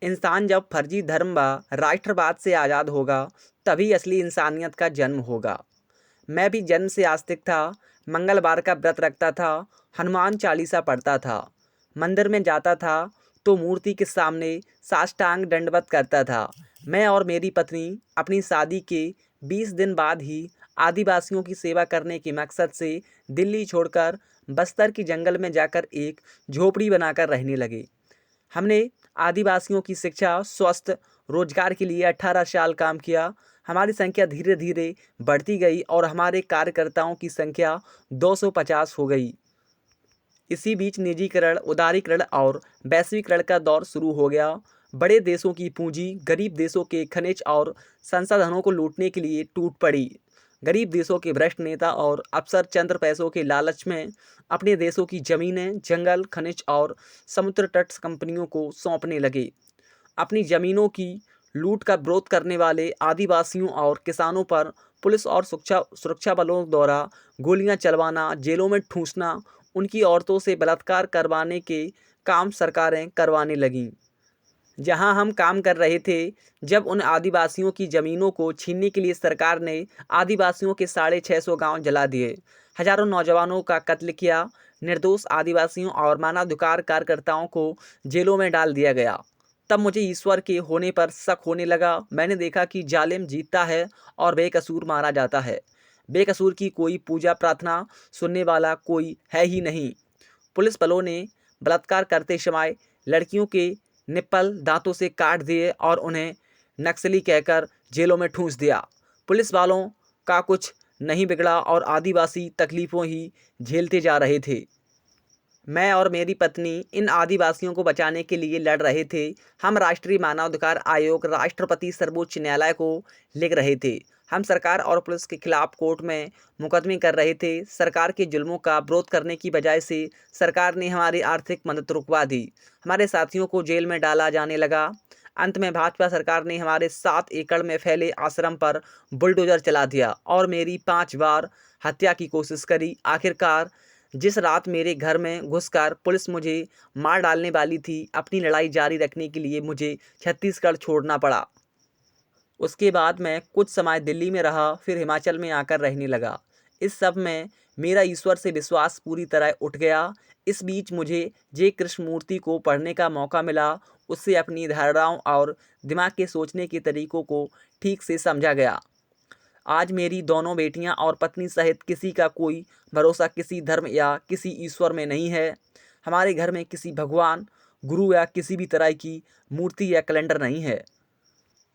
इंसान जब फर्जी धर्म व राष्ट्रवाद से आज़ाद होगा तभी असली इंसानियत का जन्म होगा। मैं भी जन्म से आस्तिक था। मंगलवार का व्रत रखता था, हनुमान चालीसा पढ़ता था, मंदिर में जाता था तो मूर्ति के सामने साष्टांग दंडवत करता था। मैं और मेरी पत्नी अपनी शादी के 20 दिन बाद ही आदिवासियों की सेवा करने के मकसद से दिल्ली छोड़कर बस्तर की जंगल में जाकर एक झोपड़ी बनाकर रहने लगे। हमने आदिवासियों की शिक्षा, स्वास्थ्य, रोजगार के लिए 18 साल काम किया। हमारी संख्या धीरे धीरे बढ़ती गई और हमारे कार्यकर्ताओं की संख्या 250 हो गई। इसी बीच निजीकरण, उदारीकरण और वैश्वीकरण का दौर शुरू हो गया। बड़े देशों की पूंजी गरीब देशों के खनिज और संसाधनों को लूटने के लिए टूट पड़ी। गरीब देशों के भ्रष्ट नेता और अफसर चंद्र पैसों के लालच में अपने देशों की जमीनें, जंगल, खनिज और समुद्र तट कंपनियों को सौंपने लगे। अपनी जमीनों की लूट का विरोध करने वाले आदिवासियों और किसानों पर पुलिस और सुरक्षा बलों द्वारा गोलियां चलवाना, जेलों में ठूंसना, उनकी औरतों से बलात्कार करवाने के काम सरकारें करवाने लगीं। जहां हम काम कर रहे थे, जब उन आदिवासियों की ज़मीनों को छीनने के लिए सरकार ने आदिवासियों के 650 गांव जला दिए, हजारों नौजवानों का कत्ल किया, निर्दोष आदिवासियों और मानवाधिकार कार्यकर्ताओं को जेलों में डाल दिया गया। तब मुझे ईश्वर के होने पर शक होने लगा। मैंने देखा कि जालिम जीतता है और बेकसूर मारा जाता है। बेकसूर की कोई पूजा प्रार्थना सुनने वाला कोई है ही नहीं। पुलिस बलों ने बलात्कार करते समय लड़कियों के निप्पल दांतों से काट दिए और उन्हें नक्सली कहकर जेलों में ठूंस दिया। पुलिस वालों का कुछ नहीं बिगड़ा और आदिवासी तकलीफ़ों ही झेलते जा रहे थे। मैं और मेरी पत्नी इन आदिवासियों को बचाने के लिए लड़ रहे थे। हम राष्ट्रीय मानवाधिकार आयोग, राष्ट्रपति, सर्वोच्च न्यायालय को लिख रहे थे। हम सरकार और पुलिस के खिलाफ कोर्ट में मुकदमे कर रहे थे। सरकार के जुल्मों का विरोध करने की बजाय से सरकार ने हमारी आर्थिक मदद रुकवा दी। हमारे साथियों को जेल में डाला जाने लगा। अंत में भाजपा सरकार ने हमारे 7 एकड़ में फैले आश्रम पर बुलडोजर चला दिया और मेरी 5 बार हत्या की कोशिश करी। आखिरकार जिस रात मेरे घर में घुसकर पुलिस मुझे मार डालने वाली थी, अपनी लड़ाई जारी रखने के लिए मुझे छत्तीसगढ़ छोड़ना पड़ा। उसके बाद मैं कुछ समय दिल्ली में रहा, फिर हिमाचल में आकर रहने लगा। इस सब में मेरा ईश्वर से विश्वास पूरी तरह उठ गया। इस बीच मुझे जे कृष्णमूर्ति को पढ़ने का मौका मिला। उससे अपनी धारणाओं और दिमाग के सोचने के तरीकों को ठीक से समझा गया। आज मेरी दोनों बेटियां और पत्नी सहित किसी का कोई भरोसा किसी धर्म या किसी ईश्वर में नहीं है। हमारे घर में किसी भगवान, गुरु या किसी भी तरह की मूर्ति या कैलेंडर नहीं है।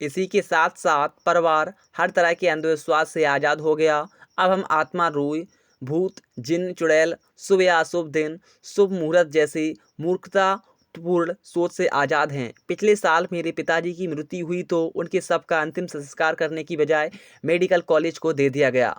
इसी के साथ साथ परिवार हर तरह के अंधविश्वास से आज़ाद हो गया। अब हम आत्मा, रूह, भूत, जिन, चुड़ैल, शुभ या अशुभ दिन, शुभ मुहूर्त जैसी मूर्खतापूर्ण सोच से आज़ाद हैं। पिछले साल मेरे पिताजी की मृत्यु हुई तो उनके शव का अंतिम संस्कार करने की बजाय मेडिकल कॉलेज को दे दिया गया।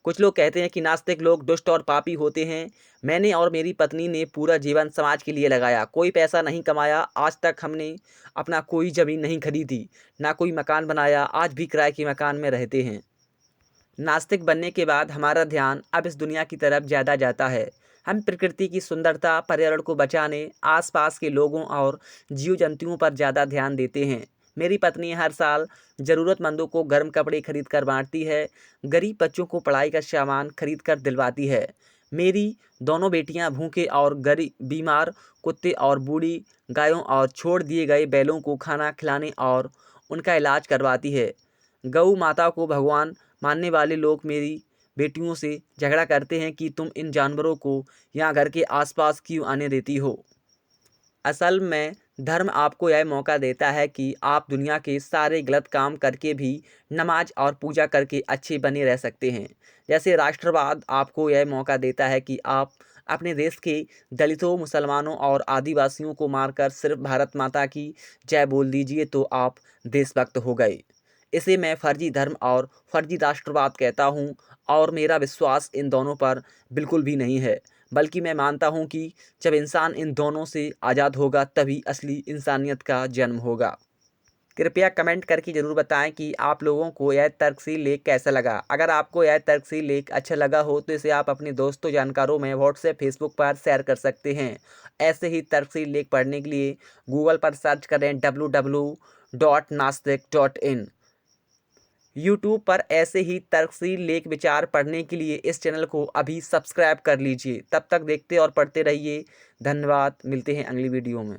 कुछ लोग कहते हैं कि नास्तिक लोग दुष्ट और पापी होते हैं। मैंने और मेरी पत्नी ने पूरा जीवन समाज के लिए लगाया, कोई पैसा नहीं कमाया। आज तक हमने अपना कोई ज़मीन नहीं खरीदी, ना कोई मकान बनाया। आज भी किराए के मकान में रहते हैं। नास्तिक बनने के बाद हमारा ध्यान अब इस दुनिया की तरफ ज़्यादा जाता है। हम प्रकृति की सुंदरता, पर्यावरण को बचाने, आसपास के लोगों और जीव जंतुओं पर ज़्यादा ध्यान देते हैं। मेरी पत्नी हर साल ज़रूरतमंदों को गर्म कपड़े खरीद कर बांटती है, गरीब बच्चों को पढ़ाई का सामान खरीद कर दिलवाती है। मेरी दोनों बेटियां भूखे और गरीब बीमार कुत्ते और बूढ़ी गायों और छोड़ दिए गए बैलों को खाना खिलाने और उनका इलाज करवाती है। गऊ माता को भगवान मानने वाले लोग मेरी बेटियों से झगड़ा करते हैं कि तुम इन जानवरों को यहाँ घर के आसपास क्यों आने देती हो। असल में धर्म आपको यह मौका देता है कि आप दुनिया के सारे गलत काम करके भी नमाज और पूजा करके अच्छे बने रह सकते हैं। जैसे राष्ट्रवाद आपको यह मौका देता है कि आप अपने देश के दलितों, मुसलमानों और आदिवासियों को मारकर सिर्फ भारत माता की जय बोल दीजिए तो आप देशभक्त हो गए। इसे मैं फर्जी धर्म और फर्जी राष्ट्रवाद कहता हूँ और मेरा विश्वास इन दोनों पर बिल्कुल भी नहीं है, बल्कि मैं मानता हूँ कि जब इंसान इन दोनों से आज़ाद होगा तभी असली इंसानियत का जन्म होगा। कृपया कमेंट करके ज़रूर बताएं कि आप लोगों को यह तर्कशील लेख कैसा लगा। अगर आपको यह तर्कशील लेख अच्छा लगा हो तो इसे आप अपने दोस्तों जानकारों में व्हाट्सएप फेसबुक पर शेयर कर सकते हैं। ऐसे ही तर्कशील लेख पढ़ने के लिए गूगल पर सर्च करें www.nastik.in। यूट्यूब पर ऐसे ही तर्कशील लेख विचार पढ़ने के लिए इस चैनल को अभी सब्सक्राइब कर लीजिए। तब तक देखते और पढ़ते रहिए। धन्यवाद। मिलते हैं अगली वीडियो में।